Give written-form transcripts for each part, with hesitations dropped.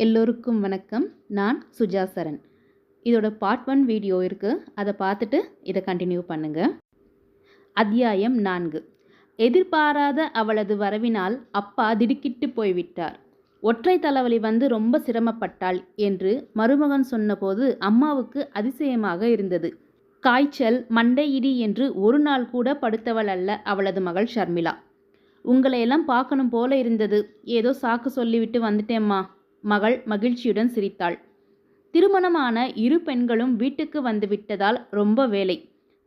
எல்லோருக்கும் வணக்கம். நான் சுஜா சரண். இதோட பார்ட் 1 வீடியோ இருக்குது, அதை பார்த்துட்டு இதை கண்டினியூ பண்ணுங்கள். அத்தியாயம் 4. எதிர்பாராத அவளது வரவினால் அப்பா திடுக்கிட்டு போய்விட்டார். ஒற்றை தலைவலி வந்து ரொம்ப சிரமப்பட்டாள் என்று மருமகன் சொன்னபோது அம்மாவுக்கு அதிசயமாக இருந்தது. காய்ச்சல், மண்டை இடி என்று ஒரு நாள் கூட படுத்தவள் அல்ல அவளது மகள் ஷர்மிளா. உங்களையெல்லாம் பார்க்கணும் போல இருந்தது, ஏதோ சாக்கு சொல்லிவிட்டு வந்துட்டேம்மா. மகள் மகிழ்ச்சியுடன் சிரித்தாள். திருமணமான இரு பெண்களும் வீட்டுக்கு வந்துவிட்டதால் ரொம்ப வேலை.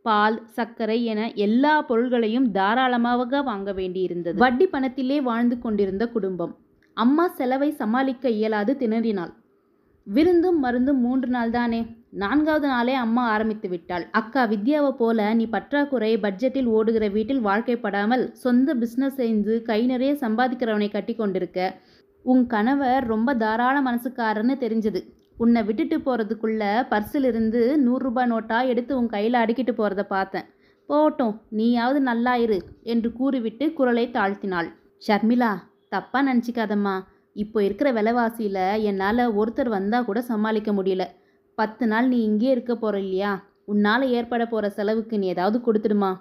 பால், சர்க்கரை என எல்லா பொருள்களையும் தாராளமாக வாங்க வேண்டியிருந்தது. வட்டி பணத்திலே வாழ்ந்து கொண்டிருந்த குடும்பம். அம்மா செலவை சமாளிக்க இயலாது திணறினாள். விருந்தும் மருந்தும் 3 நாள் தானே, 4வது நாளே அம்மா ஆரம்பித்து விட்டாள். அக்கா வித்யாவை போல நீ பற்றாக்குறை பட்ஜெட்டில் ஓடுகிற வீட்டில் வாழ்க்கைப்படாமல் சொந்த பிஸ்னஸ் செய்து கை நிறைய சம்பாதிக்கிறவனை கட்டி கொண்டிருக்க. உன் கணவர் ரொம்ப தாராள மனசுக்காரன்னு தெரிஞ்சது. உன்னை விட்டுட்டு போகிறதுக்குள்ள பர்சிலிருந்து 100 ரூபாய் நோட்டாக எடுத்து உன் கையில் அடுக்கிட்டு போகிறத பார்த்தேன். போட்டோம், நீயாவது நல்லாயிரு என்று கூறிவிட்டு குரலை தாழ்த்தினாள். ஷர்மிளா, தப்பாக நினச்சிக்காதம்மா. இப்போ இருக்கிற விலைவாசியில் என்னால் ஒருத்தர் வந்தால் கூட சமாளிக்க முடியல. 10 நாள் நீ இங்கே இருக்க போகிற இல்லையா, உன்னால் ஏற்பட போகிற செலவுக்கு நீ ஏதாவது கொடுத்துடுமா.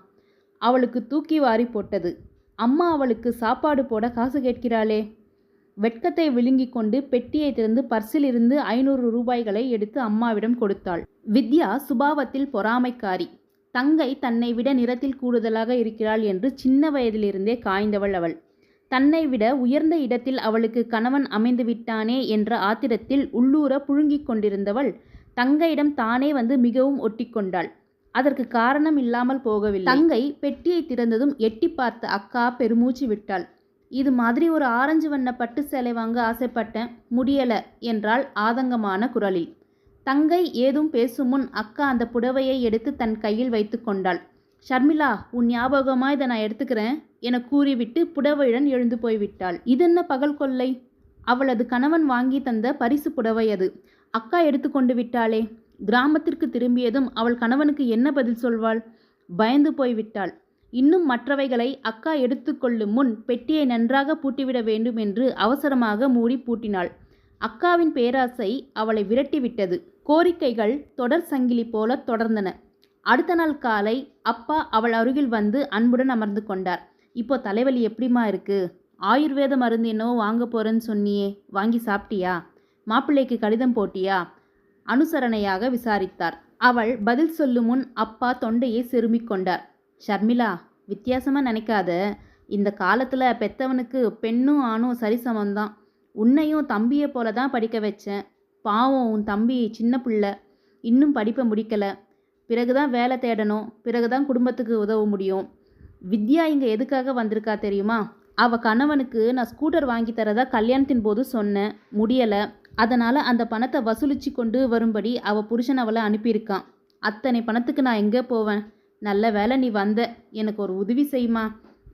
அவளுக்கு தூக்கி வாரி போட்டது. அம்மா அவளுக்கு சாப்பாடு போட காசு கேட்கிறாளே. வெட்கத்தை விழுங்கி கொண்டு பெட்டியை திறந்து பர்சில் இருந்து 500 ரூபாய்களை எடுத்து அம்மாவிடம் கொடுத்தாள். வித்யா சுபாவத்தில் பொறாமைக்காரி. தங்கை தன்னை விட நிறத்தில் கூடுதலாக இருக்கிறாள் என்று சின்ன வயதிலிருந்தே காய்ந்தவள் அவள். தன்னை விட உயர்ந்த இடத்தில் அவளுக்கு கணவன் அமைந்து விட்டானே என்ற ஆத்திரத்தில் உள்ளூர புழுங்கிக் கொண்டிருந்தவள் தங்கையிடம் தானே வந்து மிகவும் ஒட்டிக்கொண்டாள். அதற்கு காரணம் இல்லாமல் போகவில்லை. தங்கை பெட்டியை திறந்ததும் எட்டி பார்த்த அக்கா பெருமூச்சு விட்டாள். இது மாதிரி ஒரு ஆரஞ்சு வண்ண பட்டு சேலை வாங்க ஆசைப்பட்டேன், முடியலை என்றாள் ஆதங்கமான குரலில். தங்கை ஏதும் பேசும் முன் அக்கா அந்த புடவையை எடுத்து தன் கையில் வைத்து கொண்டாள். ஷர்மிளா, உன் ஞாபகமாக இதை நான் எடுத்துக்கிறேன் என கூறிவிட்டு புடவையுடன் எழுந்து போய்விட்டாள். இதென்ன பகல் கொள்ளை? அவளது கணவன் வாங்கி தந்த பரிசு புடவை அது. அக்கா எடுத்து கொண்டு விட்டாளே. கிராமத்திற்கு திரும்பியதும் அவள் கணவனுக்கு என்ன பதில் சொல்வாள்? பயந்து போய்விட்டாள். இன்னும் மற்றவைகளை அக்கா எடுத்துக்கொள்ளும் முன் பெட்டியை நன்றாக பூட்டிவிட வேண்டும் என்று அவசரமாக மூடி பூட்டினாள். அக்காவின் பேராசை அவளை விரட்டிவிட்டது. கோரிக்கைகள் தொடர் சங்கிலி போல தொடர்ந்தன. அடுத்த நாள் காலை அப்பா அவள் அருகில் வந்து அன்புடன் அமர்ந்து கொண்டார். இப்போ தலைவலி எப்படிமா இருக்கு? ஆயுர்வேத மருந்து என்னவோ வாங்க போறேன்னு சொன்னியே, வாங்கி சாப்பிட்டியா? மாப்பிள்ளைக்கு கடிதம் போட்டியா? அனுசரணையாக விசாரித்தார். அவள் பதில் சொல்லும் முன் அப்பா தொண்டையை செருமிக் கொண்டார். ஷர்மிளா, வித்தியாசமாக நினைக்காத. இந்த காலத்தில் பெத்தவனுக்கு பெண்ணும் ஆணும் சரிசமந்தான். உன்னையும் தம்பியை போல தான் படிக்க வச்சேன். பாவம், உன் தம்பி சின்ன பிள்ளை, இன்னும் படிப்பை முடிக்கலை. பிறகுதான் வேலை தேடணும், பிறகுதான் குடும்பத்துக்கு உதவ முடியும். வித்யா இங்கே எதுக்காக வந்திருக்கா தெரியுமா? அவள் கணவனுக்கு நான் ஸ்கூட்டர் வாங்கி தரதா கல்யாணத்தின் போது சொன்னேன், முடியலை. அதனால் அந்த பணத்தை வசூலிச்சு கொண்டு வரும்படி அவள் புருஷன் அவளை அனுப்பியிருக்கான். அத்தனை பணத்துக்கு நான் எங்கே போவேன்? நல்ல வேலை நீ வந்த, எனக்கு ஒரு உதவி செய்யுமா.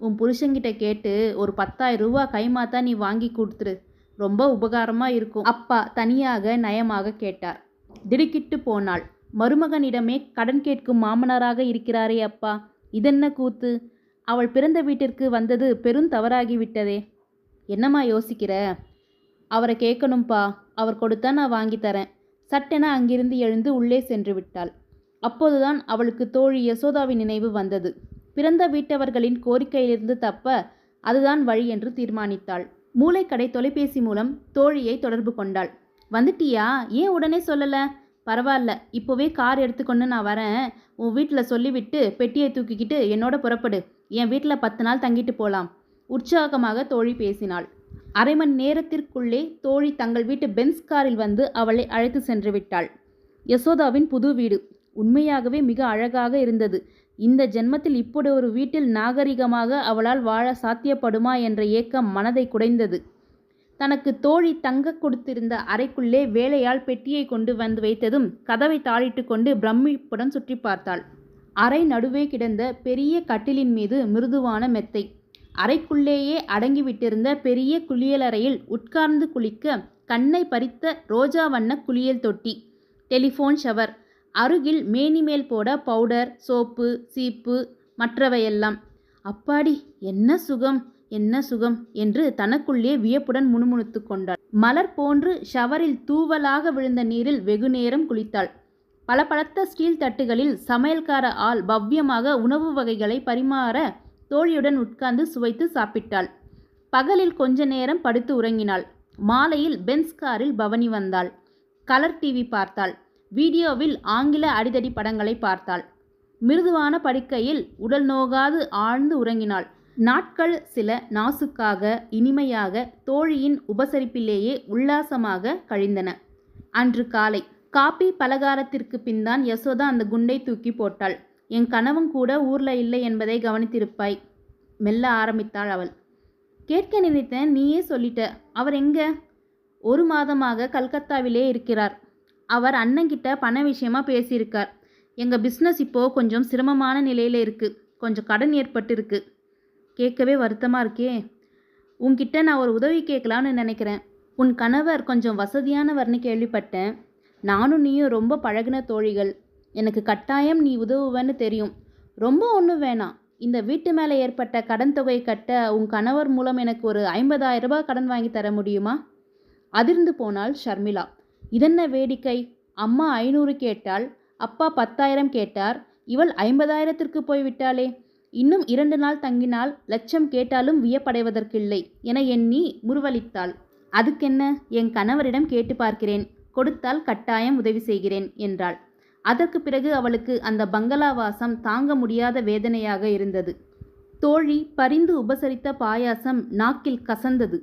உன் புருஷங்கிட்ட கேட்டு ஒரு 10,000 ரூபா கைமாத்தா நீ வாங்கி கொடுத்துரு, ரொம்ப உபகாரமாக இருக்கும். அப்பா தனியாக நயமாக கேட்டார். திடுக்கிட்டு போனாள். மருமகனிடமே கடன் கேட்கும் மாமனாராக இருக்கிறாரே அப்பா, இதென்ன கூத்து? அவள் பிறந்த வீட்டிற்கு வந்தது பெரும் தவறாகிவிட்டதே. என்னம்மா யோசிக்கிற? அவரை கேட்கணும்ப்பா, அவர் கொடுத்தா நான் வாங்கி தரேன். சட்டென அங்கிருந்து எழுந்து உள்ளே சென்று விட்டாள். அப்போதுதான் அவளுக்கு தோழி யசோதாவின் நினைவு வந்தது. பிறந்த வீட்டவர்களின் கோரிக்கையிலிருந்து தப்ப அதுதான் வழி என்று தீர்மானித்தாள். மூளைக்கடை தொலைபேசி மூலம் தோழியை தொடர்பு கொண்டாள். வந்துட்டியா? ஏன் உடனே சொல்லலை? பரவாயில்ல, இப்போவே கார் எடுத்துக்கொண்டு நான் வரேன். உன் வீட்டில் சொல்லிவிட்டு பெட்டியை தூக்கிக்கிட்டு என்னோட புறப்படு. என் வீட்டில் 10 நாள் தங்கிட்டு போகலாம். உற்சாகமாக தோழி பேசினாள். அரை மணி நேரத்திற்குள்ளே தோழி தங்கள் வீட்டு பென்ஸ் காரில் வந்து அவளை அழைத்து சென்று விட்டாள். யசோதாவின் புது வீடு உண்மையாகவே மிக அழகாக இருந்தது. இந்த ஜென்மத்தில் இப்படி ஒரு வீட்டில் நாகரிகமாக அவளால் வாழ சாத்தியப்படுமா என்ற ஏக்கம் மனதை குடைந்தது. தனக்கு தோழி தங்க கொடுத்திருந்த அறைக்குள்ளே வேலையால் பெட்டியை கொண்டு வந்து வைத்ததும் கதவை தாளிட்டு கொண்டு பிரமிப்புடன் சுற்றி பார்த்தாள். அறை நடுவே கிடந்த பெரிய கட்டிலின் மீது மிருதுவான மெத்தை. அறைக்குள்ளேயே அடங்கிவிட்டிருந்த பெரிய குளியலறையில் உட்கார்ந்து குளிக்க கண்ணை பறித்த ரோஜா வண்ண குளியல் தொட்டி, டெலிஃபோன் ஷவர், அருகில் மேனி மேல் போட பவுடர், சோப்பு, சீப்பு, மற்றவையெல்லாம். அப்பாடி, என்ன சுகம், என்ன சுகம் என்று தனக்குள்ளே வியப்புடன் முணுமுணுத்து கொண்டாள். மலர் போன்று ஷவரில் தூவலாக விழுந்த நீரில் வெகுநேரம் குளித்தாள். பளபளத்த ஸ்டீல் தட்டுகளில் சமையல்கார ஆள் பவ்யமாக உணவு வகைகளை பரிமாற தோழியுடன் உட்கார்ந்து சுவைத்து சாப்பிட்டாள். பகலில் கொஞ்ச நேரம் படுத்து உறங்கினாள். மாலையில் பென்ஸ் காரில் பவனி வந்தாள். கலர் டிவி பார்த்தாள். வீடியோவில் ஆங்கில அடிதடி படங்களை பார்த்தாள். மிருதுவான படுக்கையில் உடல் நோகாது ஆழ்ந்து உறங்கினாள். நாட்கள் சில நாசுக்காக இனிமையாக தோழியின் உபசரிப்பிலேயே உல்லாசமாக கழிந்தன. அன்று காலை காபி பலகாரத்திற்கு பின்தான் யசோதா அந்த குண்டை தூக்கி போட்டாள். என் கணவன் கூட ஊர்ல இல்லை என்பதை கவனித்திருப்பாய். மெல்ல ஆரம்பித்தாள் அவள். கேட்க நினைத்தேன், நீயே சொல்லிட்ட. அவர் எங்க? 1 மாதமாக கல்கத்தாவிலே இருக்கிறார். அவர் அண்ணங்கிட்ட பண விஷயமா பேசியிருக்கார். எங்கள் பிஸ்னஸ் இப்போது கொஞ்சம் சிரமமான நிலையில் இருக்குது. கொஞ்சம் கடன் ஏற்பட்டு இருக்கு. கேட்கவே வருத்தமாக இருக்கே. உன்கிட்ட நான் ஒரு உதவி கேட்கலான்னு நினைக்கிறேன். உன் கணவர் கொஞ்சம் வசதியானவர்னு கேள்விப்பட்டேன். நானும் நீயும் ரொம்ப பழகின தோழிகள். எனக்கு கட்டாயம் நீ உதவுவேன்னு தெரியும். ரொம்ப ஒன்றும் வேணாம். இந்த வீட்டு மேலே ஏற்பட்ட கடன் தொகை கட்ட உன் கணவர் மூலம் எனக்கு ஒரு 50,000 ரூபாய் கடன் வாங்கி தர முடியுமா? அதிர்ந்து போனாள் ஷர்மிளா. இதென்ன வேடிக்கை! அம்மா 500 கேட்டாள், அப்பா 10,000 கேட்டார். இவள் 50,000த்திற்கு போய்விட்டாளே. இன்னும் 2 நாள் தங்கினால் லட்சம் கேட்டாலும் வியப்படைவதற்கில்லை என எண்ணி முறுவலித்தாள். அதுக்கென்ன, என் கணவரிடம் கேட்டு பார்க்கிறேன். கொடுத்தால் கட்டாயம் உதவி செய்கிறேன் என்றாள். அதற்கு பிறகு அவளுக்கு அந்த பங்களாவாசம் தாங்க முடியாத வேதனையாக இருந்தது. தோழி பரிந்து உபசரித்த பாயாசம் நாக்கில் கசந்தது.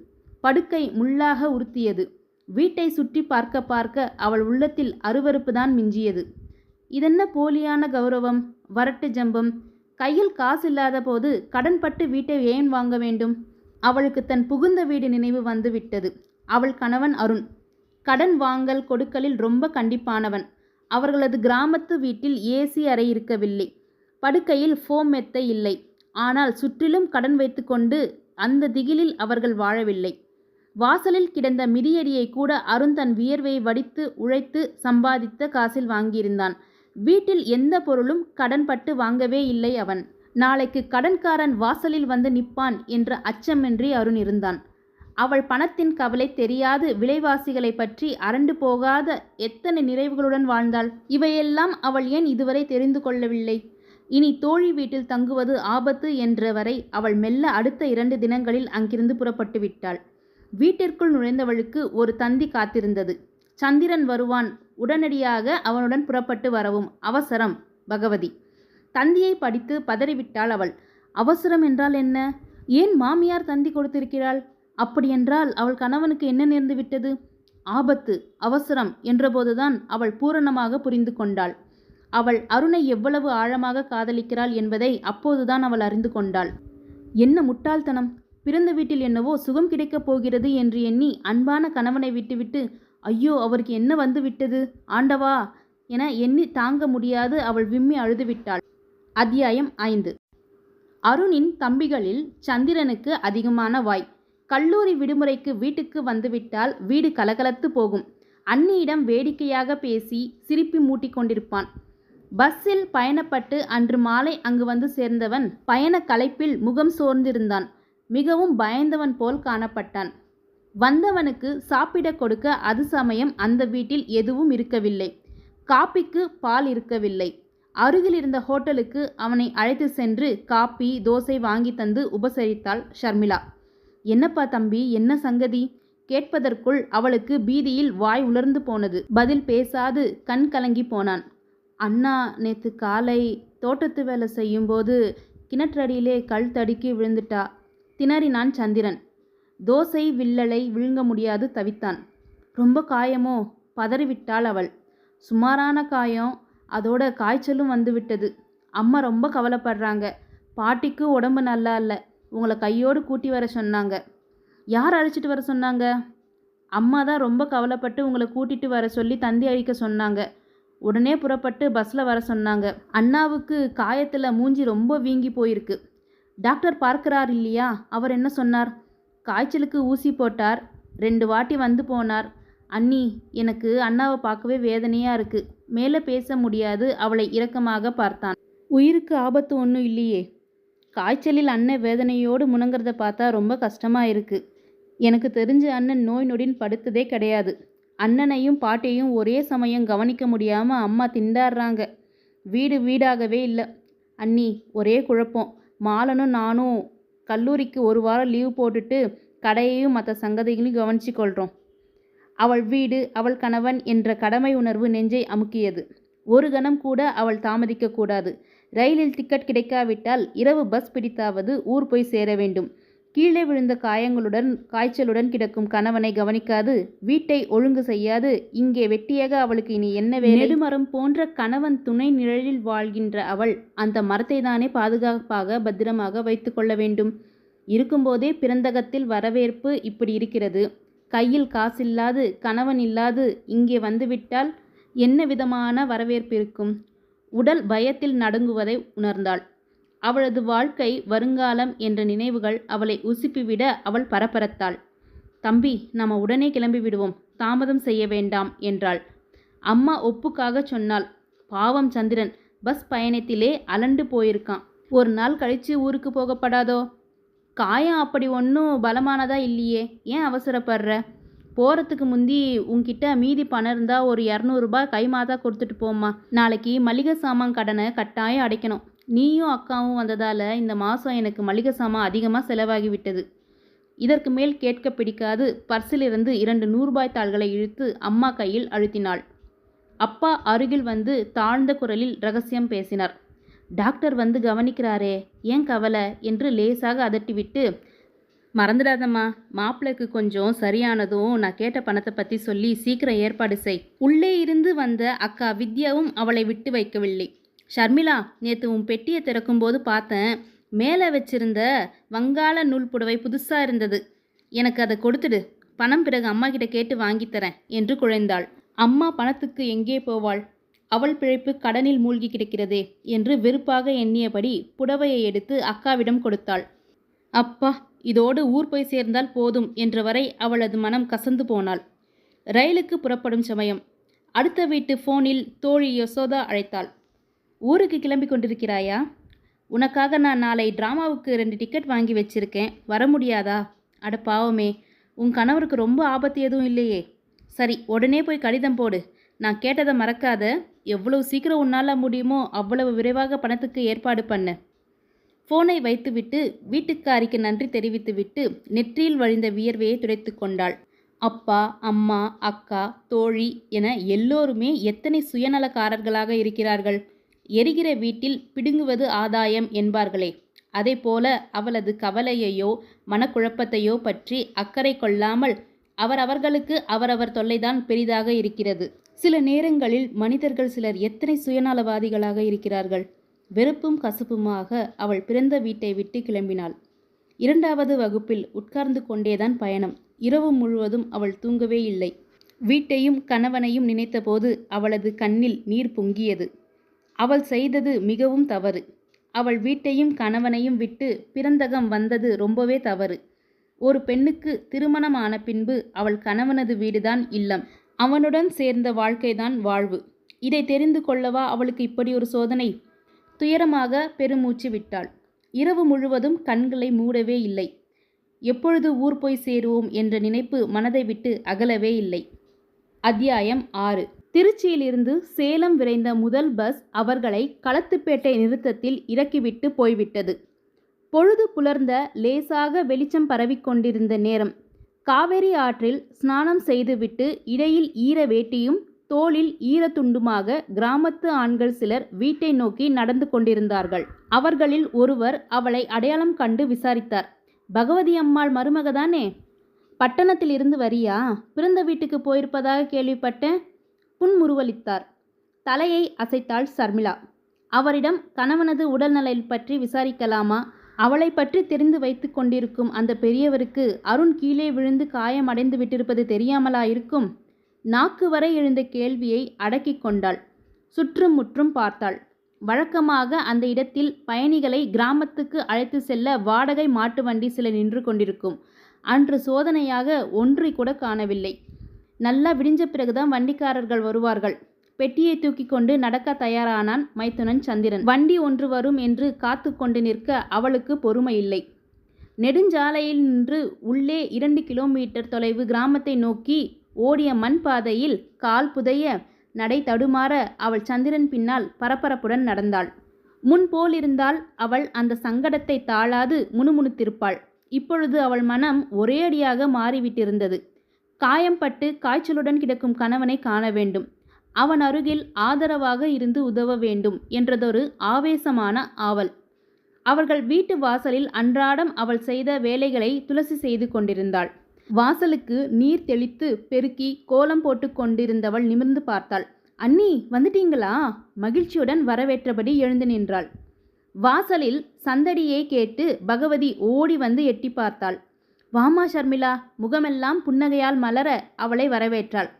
படுக்கை முள்ளாக உறுத்தியது. வீட்டை சுற்றி பார்க்க பார்க்க அவள் உள்ளத்தில் அருவருப்புதான் மிஞ்சியது. இதென்ன போலியான கௌரவம், வரட்டு ஜம்பம்! கையில் காசு இல்லாத போது கடன்பட்டு வீட்டை ஏன் வாங்க வேண்டும்? அவளுக்கு தன் புகுந்த வீடு நினைவு வந்து விட்டது. அவள் கணவன் அருண் கடன் வாங்கல் கொடுக்கலில் ரொம்ப கண்டிப்பானவன். அவர்களது கிராமத்து வீட்டில் ஏசி அறை இருக்கவில்லை. படுக்கையில் ஃபோம் மெத்தை இல்லை. ஆனால் சுற்றிலும் கடன் வைத்துக்கொண்டு அந்த திகிலில் அவர்கள் வாழவில்லை. வாசலில் கிடந்த மிதியடியை கூட அருண் தன் வியர்வை வடித்து உழைத்து சம்பாதித்த காசில் வாங்கியிருந்தான். வீட்டில் எந்த பொருளும் கடன்பட்டு வாங்கவே இல்லை அவன். நாளைக்கு கடன்காரன் வாசலில் வந்து நிற்பான் என்ற அச்சமின்றி அருண் இருந்தான். அவள் பணத்தின் கவலை தெரியாது விலைவாசிகளை பற்றி அரண்டு போகாத எத்தனை நிறைவுகளுடன் வாழ்ந்தாள். இவையெல்லாம் அவள் ஏன் இதுவரை தெரிந்து கொள்ளவில்லை? இனி தோழி வீட்டில் தங்குவது ஆபத்து என்ற வரை அவள் மெல்ல அடுத்த 2 தினங்களில் அங்கிருந்து புறப்பட்டு விட்டாள். வீட்டிற்குள் நுழைந்தவளுக்கு ஒரு தந்தி காத்திருந்தது. சந்திரன் வருவான், உடனடியாக அவனுடன் புறப்பட்டு வரவும். அவசரம், பகவதி. தந்தியை படித்து பதறிவிட்டாள் அவள். அவசரம் என்றால் என்ன? ஏன் மாமியார் தந்தி கொடுத்திருக்கிறாள்? அப்படியென்றால் அவள் கணவனுக்கு என்ன நேர்ந்து விட்டது? ஆபத்து, அவசரம் என்றபோதுதான் அவள் பூரணமாக புரிந்து கொண்டாள். அவள் அருணை எவ்வளவு ஆழமாக காதலிக்கிறாள் என்பதை அப்போதுதான் அவள் அறிந்து கொண்டாள். என்ன முட்டாள்தனம்! பிறந்த வீட்டில் என்னவோ சுகம் கிடைக்கப் போகிறது என்று எண்ணி அன்பான கணவனை விட்டுவிட்டு, ஐயோ அவருக்கு என்ன வந்து விட்டது ஆண்டவா என எண்ணி தாங்க முடியாது அவள் விம்மி அழுதுவிட்டாள். அத்தியாயம் 5. அருணின் தம்பிகளில் சந்திரனுக்கு அதிகமான வாய். கல்லூரி விடுமுறைக்கு வீட்டுக்கு வந்துவிட்டால் வீடு கலகலத்து போகும். அண்ணியிடம் வேடிக்கையாக பேசி சிரிப்பி மூட்டிக்கொண்டிருப்பான். பஸ்ஸில் பயணப்பட்டு அன்று மாலை அங்கு வந்து சேர்ந்தவன் பயண களைப்பில் முகம் சோர்ந்திருந்தான். மிகவும் பயந்தவன் போல் காணப்பட்டான். வந்தவனுக்கு சாப்பிட கொடுக்க அது சமயம் அந்த வீட்டில் எதுவும் இருக்கவில்லை. காப்பிக்கு பால் இருக்கவில்லை. அருகில் இருந்த ஹோட்டலுக்கு அவனை அழைத்து சென்று காப்பி தோசை வாங்கி தந்து உபசரித்தாள் ஷர்மிளா. என்னப்பா தம்பி, என்ன சங்கதி? கேட்பதற்குள் அவளுக்கு பீதியில் வாய் உலர்ந்து போனது. பதில் பேசாது கண் கலங்கி போனான். அண்ணா, நேற்று காலை தோட்டத்து வேலை செய்யும்போது கிணற்றடியிலே கல் தடுக்கி விழுந்துட்டா. திணறினான் சந்திரன். தோசை வில்லலை விழுங்க முடியாது தவித்தான். ரொம்ப காயமோ? பதறிவிட்டாள் அவள். சுமாரான காயம், அதோட காய்ச்சலும் வந்துவிட்டது. அம்மா ரொம்ப கவலைப்படுறாங்க. பாட்டிக்கு உடம்பு நல்லா இல்லை. உங்களை கையோடு கூட்டி வர சொன்னாங்க. யார் அழைச்சிட்டு வர சொன்னாங்க? அம்மா தான் ரொம்ப கவலைப்பட்டு உங்களை கூட்டிட்டு வர சொல்லி தந்தி அழிக்க சொன்னாங்க. உடனே புறப்பட்டு பஸ்ஸில் வர சொன்னாங்க. அண்ணாவுக்கு காயத்தில் மூஞ்சி ரொம்ப வீங்கி போயிருக்கு. டாக்டர் பார்க்கிறார் இல்லையா? அவர் என்ன சொன்னார்? காய்ச்சலுக்கு ஊசி போட்டார். 2 வாட்டி வந்து போனார். அண்ணி, எனக்கு அண்ணாவை பார்க்கவே வேதனையாக இருக்குது. மேலே பேச முடியாது. அவளை இரக்கமாக பார்த்தான். உயிருக்கு ஆபத்து ஒன்றும் இல்லையே? காய்ச்சலில் அண்ணன் வேதனையோடு முணங்கிறத பார்த்தா ரொம்ப கஷ்டமாக இருக்குது. எனக்கு தெரிஞ்ச அண்ணன் நோய் நொடின்னு படுத்ததே கிடையாது. அண்ணனையும் பாட்டியையும் ஒரே சமயம் கவனிக்க முடியாமல் அம்மா திண்டாடுறாங்க. வீடு வீடாகவே இல்லை அண்ணி. ஒரே குழப்பம். மாலனும் நானும் கல்லூரிக்கு ஒரு வாரம் லீவ் போட்டுட்டு கடையையும் மற்ற சங்கதிகளையும் கவனிச்சு கொள்கிறோம். அவள் வீடு, அவள் கணவன் என்ற கடமை உணர்வு நெஞ்சை அமுக்கியது. ஒரு கணம் கூட அவள் தாமதிக்கக்கூடாது. ரயிலில் டிக்கெட் கிடைக்காவிட்டால் இரவு பஸ் பிடித்தாவது ஊர் போய் சேர வேண்டும். கீழே விழுந்த காய்ச்சலுடன் கிடக்கும் கணவனை கவனிக்காது, வீட்டை ஒழுங்கு செய்யாது, இங்கே வெட்டியாக அவளுக்கு இனி என்ன வேலை? நெடுமரம் போன்ற கணவன் துணை நிழலில் வாழ்கின்ற அவள் அந்த மரத்தை தானே பாதுகாப்பாக பத்திரமாக வைத்து கொள்ள வேண்டும். இருக்கும்போதே பிறந்தகத்தில் வரவேற்பு இப்படி இருக்கிறது. கையில் காசில்லாது, கணவன் இல்லாது இங்கே வந்துவிட்டால் என்ன விதமான வரவேற்பு இருக்கும்? உடல் பயத்தில் நடுங்குவதை உணர்ந்தாள். அவளது வாழ்க்கை, வருங்காலம் என்ற நினைவுகள் அவளை உசுப்பிவிட அவள் பரபரத்தாள். தம்பி, நம்ம உடனே கிளம்பி விடுவோம், தாமதம் செய்ய வேண்டாம் என்றாள். அம்மா ஒப்புக்காக சொன்னாள். பாவம் சந்திரன், பஸ் பயணத்திலே அலண்டு போயிருக்கான். ஒரு நாள் கழித்து ஊருக்கு போகப்படாதோ? காயம் அப்படி ஒன்றும் பலமானதா இல்லையே, ஏன் அவசரப்படுற? போகிறதுக்கு முந்தி உன்கிட்ட மீதி பணம் இருந்தால் ஒரு 200 ரூபாய் கைமாதா கொடுத்துட்டு போம்மா. நாளைக்கு மளிகை சாமான் கடனை கட்டாயம் அடைக்கணும். நீயும் அக்காவும் வந்ததால் இந்த மாதம் எனக்கு மளிகை சாமான் அதிகமாக செலவாகி விட்டது. இதற்கு மேல் கேட்க பிடிக்காது பர்சிலிருந்து 2 100 ரூபாய் தாள்களை இழுத்து அம்மா கையில் அழுத்தினாள். அப்பா அருகில் வந்து தாழ்ந்த குரலில் ரகசியம் பேசினார். டாக்டர் வந்து கவனிக்கிறாரே, ஏன் கவலை என்று லேசாக அதட்டிவிட்டு, மறந்துடாதம்மா, மாப்பிள்ளைக்கு கொஞ்சம் சரியானதும் நான் கேட்ட பணத்தை பற்றி சொல்லி சீக்கிரம் ஏற்பாடு செய். உள்ளே இருந்து வந்த அக்கா வித்யாவும் அவளை விட்டு வைக்கவில்லை. ஷர்மிளா, நேற்று உன் பெட்டியை திறக்கும்போது பார்த்தேன், மேலே வச்சிருந்த வங்காள நூல் புடவை புதுசாக இருந்தது. எனக்கு அதை கொடுத்துடு, பணம் பிறகு அம்மா கிட்ட கேட்டு வாங்கித்தரேன் என்று குழைந்தாள். அம்மா பணத்துக்கு எங்கே போவாள்? அவள் பிழைப்பு கடனில் மூழ்கி கிடக்கிறதே என்று வெறுப்பாக எண்ணியபடி புடவையை எடுத்து அக்காவிடம் கொடுத்தாள். அப்பா, இதோடு ஊர் போய் சேர்ந்தால் போதும் என்றவரை அவளது மனம் கசந்து போனாள். ரயிலுக்கு புறப்படும் சமயம். அடுத்த வீட்டு ஃபோனில் தோழி யசோதா அழைத்தாள். ஊருக்கு கிளம்பி கொண்டிருக்கிறாயா? உனக்காக நான் நாளை டிராமாவுக்கு 2 டிக்கெட் வாங்கி வச்சிருக்கேன், வர முடியாதா? அட பாவமே, உன் கணவருக்கு ரொம்ப ஆபத்து எதுவும் இல்லையே? சரி, உடனே போய் கடிதம் போடு. நான் கேட்டதை மறக்காத. எவ்வளவு சீக்கிரம் உன்னால் முடியுமோ அவ்வளவு விரைவாக பணத்துக்கு ஏற்பாடு பண்ணு. ஃபோனை வைத்துவிட்டு வீட்டுக்காரிக்கு நன்றி தெரிவித்துவிட்டு நெற்றியில் வழிந்த வியர்வையை துடைத்து கொண்டாள். அப்பா, அம்மா, அக்கா, தோழி என எல்லோருமே எத்தனை சுயநலக்காரர்களாக இருக்கிறார்கள். எரிகிற வீட்டில் பிடுங்குவது ஆதாயம் என்பார்களே, அதே போல அவளது கவலையையோ மனக்குழப்பத்தையோ பற்றி அக்கறை கொள்ளாமல் அவரவர்களுக்கு அவரவர் தொல்லைதான் பெரிதாக இருக்கிறது. சில நேரங்களில் மனிதர்கள் சிலர் எத்தனை சுயநலவாதிகளாக இருக்கிறார்கள். வெறுப்பும் கசப்புமாக அவள் பிறந்த வீட்டை விட்டு கிளம்பினாள். 2வது வகுப்பில் உட்கார்ந்து கொண்டேதான் பயணம். இரவு முழுவதும் அவள் தூங்கவே இல்லை. வீட்டையும் கணவனையும் நினைத்தபோது அவளது கண்ணில் நீர் பொங்கியது. அவள் செய்தது மிகவும் தவறு. அவள் வீட்டையும் கணவனையும் விட்டு பிறந்தகம் வந்தது ரொம்பவே தவறு. ஒரு பெண்ணுக்கு திருமணமான பின்பு அவள் கணவனது வீடுதான் இல்லம். அவனுடன் சேர்ந்த வாழ்க்கைதான் வாழ்வு. இதை தெரிந்து கொள்ளவா அவளுக்கு இப்படி ஒரு சோதனை? துயரமாக பெருமூச்சு விட்டாள். இரவு முழுவதும் கண்களை மூடவே இல்லை. எப்பொழுது ஊர் போய் சேருவோம் என்ற நினைப்பு மனதை விட்டு அகலவே இல்லை. அத்தியாயம் 6. திருச்சியிலிருந்து சேலம் விரைந்த முதல் பஸ் அவர்களை களத்துப்பேட்டை நிறுத்தத்தில் இறக்கிவிட்டு போய்விட்டது. பொழுது புலர்ந்த லேசாக வெளிச்சம் பரவிக்கொண்டிருந்த நேரம். காவேரி ஆற்றில் ஸ்நானம் செய்துவிட்டு இடையில் ஈர வேட்டியும் தோளில் ஈரத்துண்டுமாக கிராமத்து ஆண்கள் சிலர் வீட்டை நோக்கி நடந்து கொண்டிருந்தார்கள். அவர்களில் ஒருவர் அவளை அடையாளம் கண்டு விசாரித்தார். பகவதி அம்மாள் மருமகதானே? பட்டணத்தில் இருந்து வரியா? பிறந்த வீட்டுக்கு போயிருப்பதாக கேள்விப்பட்டேன். புன்முறுவலித்தார். தலையை அசைத்தாள் ஷர்மிளா. அவரிடம் கணவனது உடல்நலை பற்றி விசாரிக்கலாமா? அவளை பற்றி தெரிந்து வைத்து கொண்டிருக்கும் அந்த பெரியவருக்கு அருண் கீழே விழுந்து காயமடைந்து விட்டிருப்பது தெரியாமலா இருக்கும்? நாக்கு வரை எழுந்த கேள்வியை அடக்கி கொண்டாள். சுற்றும் முற்றும் பார்த்தாள். வழக்கமாக அந்த இடத்தில் பயணிகளை கிராமத்துக்கு அழைத்து செல்ல வாடகை மாட்டு வண்டி சில நின்று கொண்டிருக்கும். அன்று சோதனையாக ஒன்றை கூட காணவில்லை. நல்லா விடிஞ்ச பிறகுதான் வண்டிக்காரர்கள் வருவார்கள். பெட்டியை தூக்கி கொண்டு நடக்க தயாரானான் மைத்துனன் சந்திரன். வண்டி ஒன்று வரும் என்று காத்து கொண்டு நிற்க அவளுக்கு பொறுமை இல்லை. நெடுஞ்சாலையில் நின்று உள்ளே 2 கிலோமீட்டர் தொலைவு கிராமத்தை நோக்கி ஓடிய மண் பாதையில் கால் புதைய நடை தடுமாற அவள் சந்திரன் பின்னால் பரபரப்புடன் நடந்தாள். முன்போலிருந்தால் அவள் அந்த சங்கடத்தை தாழாது முணுமுணுத்திருப்பாள். இப்பொழுது அவள் மனம் ஒரேயடியாக மாறிவிட்டிருந்தது. காயம்பட்டு காய்ச்சலுடன் கிடக்கும் கணவனை காண வேண்டும், அவன் அருகில் ஆதரவாக இருந்து உதவ வேண்டும் என்றதொரு ஆவேசமான ஆவல். அவர்கள் வீட்டு வாசலில் அன்றாடம் அவள் செய்த வேலைகளை துளசி செய்து கொண்டிருந்தாள். வாசலுக்கு நீர் தெளித்து பெருக்கி கோலம் போட்டு கொண்டிருந்தவள் நிமிர்ந்து பார்த்தாள். அண்ணி, வந்துட்டீங்களா? மகிழ்ச்சியுடன் வரவேற்றபடி எழுந்து நின்றாள். வாசலில் சந்தடியை கேட்டு பகவதி ஓடி வந்து எட்டி பார்த்தாள். வாமா ஷர்மிளா, முகமெல்லாம் புன்னகையால் மலர அவளை வரவேற்றாள்.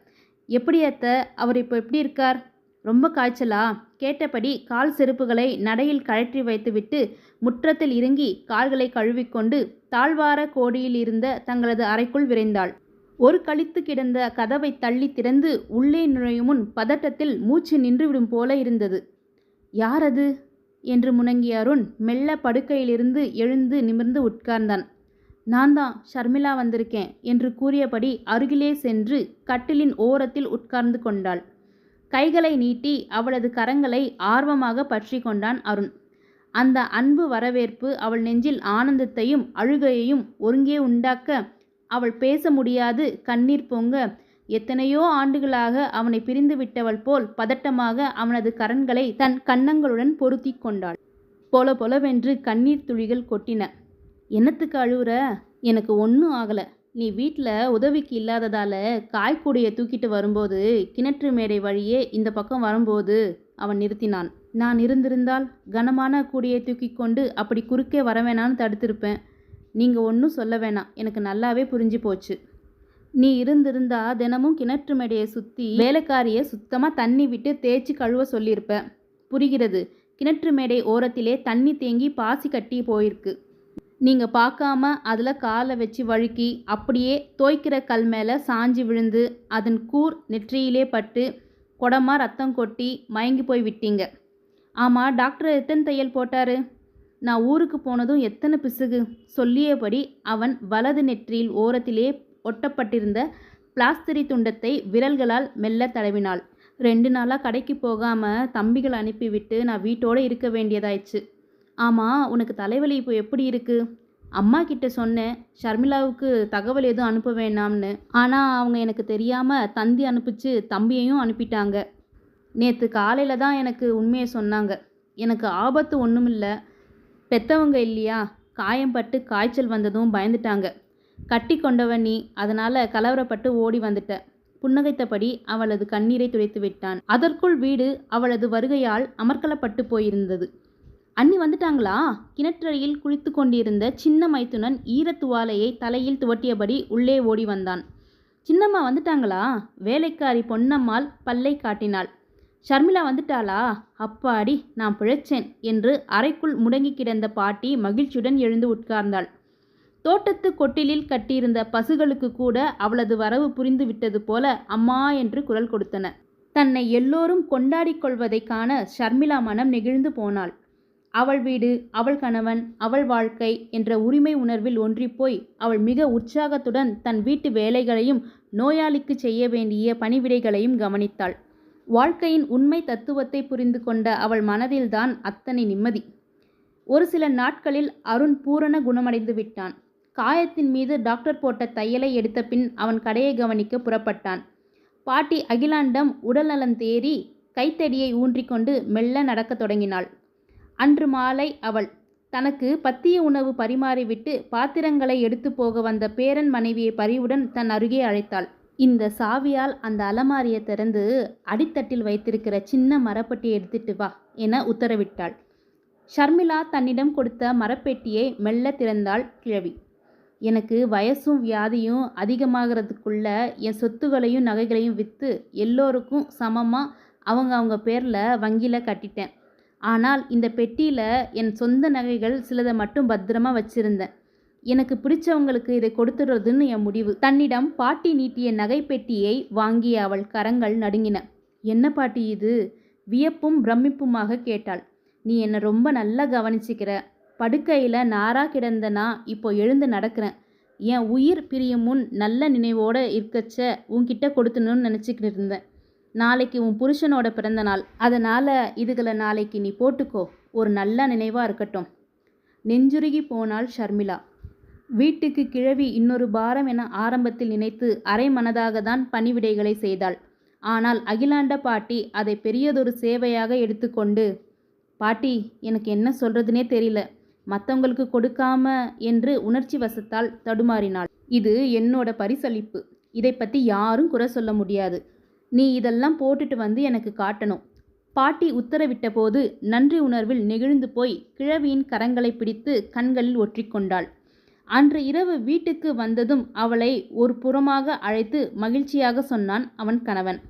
எப்படி அத்த, அவர் இப்போ எப்படி இருக்கார்? ரொம்ப காய்ச்சலா? கேட்டபடி கால் செருப்புகளை நடையில் கழற்றி வைத்துவிட்டு முற்றத்தில் இறங்கி கால்களை கழுவிக்கொண்டு தாழ்வார கோடியில் இருந்த தங்களது அறைக்குள் விரைந்தாள். ஒரு கழித்து கிடந்த கதவை தள்ளி திறந்து உள்ளே நுழையும் முன் பதட்டத்தில் மூச்சு நின்றுவிடும் போல இருந்தது. யார் அது என்று முணங்கிய அருண் மெல்ல படுக்கையிலிருந்து எழுந்து நிமிர்ந்து உட்கார்ந்தான். நான் தான், ஷர்மிளா வந்திருக்கேன் என்று கூறியபடி அருகிலே சென்று கட்டிலின் ஓரத்தில் உட்கார்ந்து கொண்டாள். கைகளை நீட்டி அவளது கரங்களை ஆர்வமாக பற்றி கொண்டான் அருண். அந்த அன்பு வரவேற்பு அவள் நெஞ்சில் ஆனந்தத்தையும் அழுகையையும் ஒருங்கே உண்டாக்க அவள் பேச முடியாது கண்ணீர் பொங்க எத்தனையோ ஆண்டுகளாக அவனை பிரிந்து விட்டவள் போல் பதட்டமாக அவனது கரங்களை தன் கன்னங்களுடன் பொருத்தி கொண்டாள். பொல பொலவென்று கண்ணீர் துளிகள் கொட்டின. என்னத்துக்கு அழுவுற? எனக்கு ஒன்றும் ஆகலை. நீ வீட்டில் உதவிக்கு இல்லாததால் காய்கூடையை தூக்கிட்டு வரும்போது கிணற்று மேடை வழியே இந்த பக்கம் வரும்போது அவன் நிறுத்தினான். நான் இருந்திருந்தால் கனமான கூடையை தூக்கி கொண்டு அப்படி குறுக்கே வரவேணான்னு தடுத்திருப்பேன். நீங்கள் ஒன்றும் சொல்ல வேணாம், எனக்கு நல்லாவே புரிஞ்சு போச்சு. நீ இருந்திருந்தா தினமும் கிணற்று மேடையை சுற்றி வேலைக்காரியை சுத்தமாக தண்ணி விட்டு தேய்ச்சி கழுவ சொல்லியிருப்ப. புரிகிறது. கிணற்று மேடை ஓரத்திலே தண்ணி தேங்கி பாசி கட்டி போயிருக்கு. நீங்கள் பார்க்காம அதில் காலை வச்சு வழுக்கி அப்படியே தோய்க்கிற கல் மேலே சாஞ்சி விழுந்து அதன் கூர் நெற்றியிலே பட்டு குடமாக ரத்தம் கொட்டி மயங்கி போய் விட்டீங்க. ஆமாம், டாக்டர் எத்தனை தையல் போட்டார்? நான் ஊருக்கு போனதும் எத்தனை பிசுகு. சொல்லியபடி அவன் வலது நெற்றியில் ஓரத்திலே ஒட்டப்பட்டிருந்த பிளாஸ்திரி துண்டத்தை விரல்களால் மெல்ல தடவினாள். 2 நாளாக கடைக்கு போகாமல் தம்பிகள் அனுப்பிவிட்டு நான் வீட்டோடு இருக்க வேண்டியதாயிடுச்சு. ஆமாம், உனக்கு தலைவலி இப்போ எப்படி இருக்குது? அம்மா கிட்ட சொன்னேன், ஷர்மிளாவுக்கு தகவல் எதுவும் அனுப்ப வேணாம்னு. ஆனால் அவங்க எனக்கு தெரியாமல் தந்தி அனுப்பிச்சு தம்பியையும் அனுப்பிட்டாங்க. நேற்று காலையில் தான் எனக்கு உண்மையை சொன்னாங்க. எனக்கு ஆபத்து ஒன்றும் இல்லை. பெத்தவங்க இல்லையா, காயம்பட்டு காய்ச்சல் வந்ததும் பயந்துட்டாங்க. கட்டி கொண்டவன் நீ, அதனால் கலவரப்பட்டு ஓடி வந்துட்ட. புன்னகைத்தபடி அவளது கண்ணீரை துடைத்து விட்டான். அதற்குள் வீடு அவளது வருகையால் அமர்க்கலப்பட்டு போயிருந்தது. அண்ணி வந்துட்டாங்களா? கிணற்றடியில் குளித்து கொண்டிருந்த சின்ன மைத்துனன் ஈரத்துவாலையை தலையில் துவட்டியபடி உள்ளே ஓடி வந்தான். சின்னம்மா வந்துட்டாங்களா? வேலைக்காரி பொன்னம்மாள் பல்லை காட்டினாள். ஷர்மிளா வந்துட்டாளா? அப்பாடி, நான் பிழைச்சேன் என்று அறைக்குள் முடங்கி கிடந்த பாட்டி மகிழ்ச்சியுடன் எழுந்து உட்கார்ந்தாள். தோட்டத்து கொட்டிலில் கட்டியிருந்த பசுகளுக்கு கூட அவளது வரவு புரிந்து விட்டது போல அம்மா என்று குரல் கொடுத்தன. தன்னை எல்லோரும் கொண்டாடிக் கொள்வதை காண ஷர்மிளா மனம் நெகிழ்ந்து போனாள். அவள் வீடு, அவள் கணவன், அவள் வாழ்க்கை என்ற உரிமை உணர்வில் ஒன்றிப்போய் அவள் மிக உற்சாகத்துடன் தன் வீட்டு வேலைகளையும் நோயாளிக்கு செய்ய வேண்டிய பணிவிடைகளையும் கவனித்தாள். வாழ்க்கையின் உண்மை தத்துவத்தை புரிந்து கொண்ட அவள் மனதில்தான் அத்தனை நிம்மதி. ஒரு சில நாட்களில் அருண் பூரண குணமடைந்து விட்டான். காயத்தின் மீது டாக்டர் போட்ட தையலை எடுத்த பின் அவன் கடையை கவனிக்க புறப்பட்டான். பாட்டி அகிலாண்டம் உடல்நலம் தேறி கைத்தடியை ஊன்றிக்கொண்டு மெல்ல நடக்கத் தொடங்கினாள். அன்று மாலை அவள் தனக்கு பத்திய உணவு பரிமாறிவிட்டு பாத்திரங்களை எடுத்து போக வந்த பேரன் மனைவியை பரிவுடன் தன் அருகே அழைத்தாள். இந்த சாவியால் அந்த அலமாரியை திறந்து அடித்தட்டில் வைத்திருக்கிற சின்ன மரப்பெட்டியை எடுத்துட்டு வா என உத்தரவிட்டாள். ஷர்மிளா தன்னிடம் கொடுத்த மரப்பெட்டியை மெல்ல திறந்தாள் கிழவி. எனக்கு வயசும் வியாதியும் அதிகமாகிறதுக்குள்ள என் சொத்துகளையும் நகைகளையும் விற்று எல்லோருக்கும் சமமாக அவங்க பேரில் வங்கியில் கட்டிட்டேன். ஆனால் இந்த பெட்டியில் என் சொந்த நகைகள் சிலதை மட்டும் பத்திரமா வச்சிருந்தேன். எனக்கு பிடிச்சவங்களுக்கு இதை கொடுத்துடுறதுன்னு என் முடிவு. தன்னிடம் பாட்டி நீட்டிய நகை பெட்டியை வாங்கிய அவள் கரங்கள் நடுங்கின. என்ன பாட்டி இது? வியப்பும் பிரமிப்புமாக கேட்டாள். நீ என்னை ரொம்ப நல்லா கவனிச்சிக்கிற. படுக்கையில் நாராக கிடந்த நான் இப்போ எழுந்து நடக்கிறேன். என் உயிர் பிரியும் முன் நல்ல நினைவோடு இருக்கச்ச உன்கிட்ட கொடுத்துணுன்னு நினச்சிக்கிட்டு இருந்தேன். நாளைக்கு உன் புருஷனோட பிறந்த நாள், அதனால் இதுகளை நாளைக்கு நீ போட்டுக்கோ, ஒரு நல்ல நினைவாக இருக்கட்டும். நெஞ்சுருகி போனாள் ஷர்மிளா. வீட்டுக்கு கிழவி இன்னொரு பாரம் என ஆரம்பத்தில் நினைத்து அரை மனதாக தான் பணிவிடைகளை செய்தாள். ஆனால் அகிலாண்ட பாட்டி அதை பெரியதொரு சேவையாக எடுத்துக்கொண்டு, பாட்டி எனக்கு என்ன சொல்கிறதுனே தெரியல, மற்றவங்களுக்கு கொடுக்காம என்று உணர்ச்சி வசத்தால் தடுமாறினாள். இது என்னோட பரிசளிப்பு, இதை பற்றி யாரும் குறை சொல்ல முடியாது. நீ இதெல்லாம் போட்டுட்டு வந்து எனக்கு காட்டணும். பாட்டி உத்தரவிட்ட போது நன்றி உணர்வில் நெகிழ்ந்து போய் கிழவியின் கரங்களை பிடித்து கண்களில் ஒற்றிக்கொண்டாள். அன்று இரவு வீட்டுக்கு வந்ததும் அவளை ஒரு புறமாக அழைத்து மகிழ்ச்சியாக சொன்னான் அவன் கணவன்.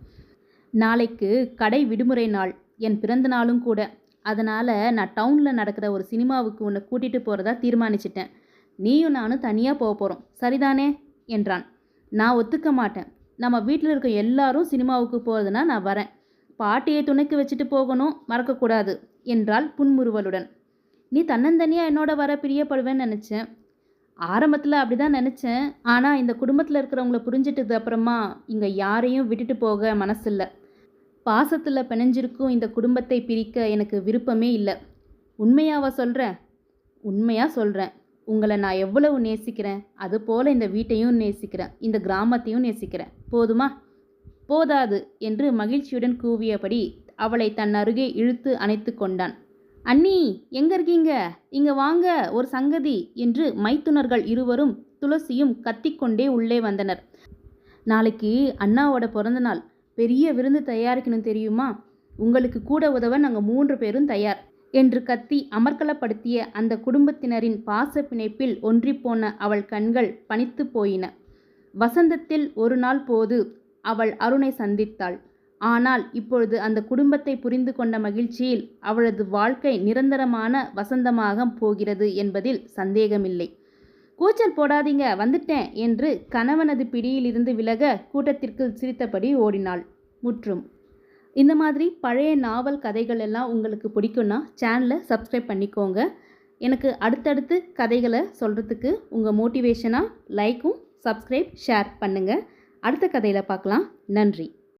நாளைக்கு கடை விடுமுறை நாள், என் பிறந்த நாளும் கூட. அதனால் நான் டவுனில் நடக்கிற ஒரு சினிமாவுக்கு உன்னை கூட்டிகிட்டு போகிறதா தீர்மானிச்சிட்டேன். நீயும் நானும் தனியாக போக போகிறோம், சரிதானே என்றான். நான் ஒத்துக்க மாட்டேன். நம்ம வீட்டில் இருக்க எல்லாரும் சினிமாவுக்கு போகிறதுனா நான் வரேன். பாட்டியை துணைக்கு வச்சுட்டு போகணும், மறக்கக்கூடாது என்றாள் புன்முறுவலுடன். நீ தன்னந்தனியாக என்னோட வர பிரியப்படுவேன்னு நினச்சேன். ஆரம்பத்தில் அப்படி தான் நினச்சேன். ஆனால் இந்த குடும்பத்தில் இருக்கிறவங்கள புரிஞ்சிட்டது அப்புறமா இங்கே யாரையும் விட்டுட்டு போக மனசில்லை. பாசத்தில் பிணைஞ்சிருக்கும் இந்த குடும்பத்தை பிரிக்க எனக்கு விருப்பமே இல்லை. உண்மையாவா சொல்கிறேன்? உண்மையாக சொல்கிறேன். உங்களை நான் எவ்வளவு நேசிக்கிறேன், அதுபோல் இந்த வீட்டையும் நேசிக்கிறேன், இந்த கிராமத்தையும் நேசிக்கிறேன். போதுமா? போதாது என்று மகிழ்ச்சியுடன் கூவியபடி அவளை தன் அருகே இழுத்து அணைத்து கொண்டான். அண்ணி, எங்கே இருக்கீங்க? இங்கே வாங்க, ஒரு சங்கதி என்று மைத்துனர்கள் இருவரும் துளசியும் கத்திக்கொண்டே உள்ளே வந்தனர். நாளைக்கு அண்ணாவோட பிறந்த நாள், பெரிய விருந்து தயாரிக்கணும் தெரியுமா? உங்களுக்கு கூட உதவ நாங்கள் 3 பேரும் தயார் என்று கத்தி அமர்க்கலப்படுத்திய அந்த குடும்பத்தினரின் பாச பிணைப்பில் ஒன்றிப்போன அவள் கண்கள் பனித்து போயின. வசந்தத்தில் ஒரு நாள் போது அவள் அருணை சந்தித்தாள். ஆனால் இப்பொழுது அந்த குடும்பத்தை புரிந்து கொண்ட மகிழ்ச்சியில் அவளது வாழ்க்கை நிரந்தரமான வசந்தமாக போகிறது என்பதில் சந்தேகமில்லை. கூச்சல் போடாதீங்க, வந்துட்டேன் என்று கணவனது பிடியிலிருந்து விலக கூட்டத்திற்கு சிரித்தபடி ஓடினாள். முற்றும். இந்த மாதிரி பழைய நாவல் கதைகள் எல்லாம் உங்களுக்கு பிடிக்கும்னா சேனலை சப்ஸ்கிரைப் பண்ணிக்கோங்க. எனக்கு அடுத்தடுத்து கதைகளை சொல்கிறதுக்கு உங்கள் மோட்டிவேஷனாக லைக்கும் சப்ஸ்கிரைப் ஷேர் பண்ணுங்கள். அடுத்த கதையில் பார்க்கலாம். நன்றி.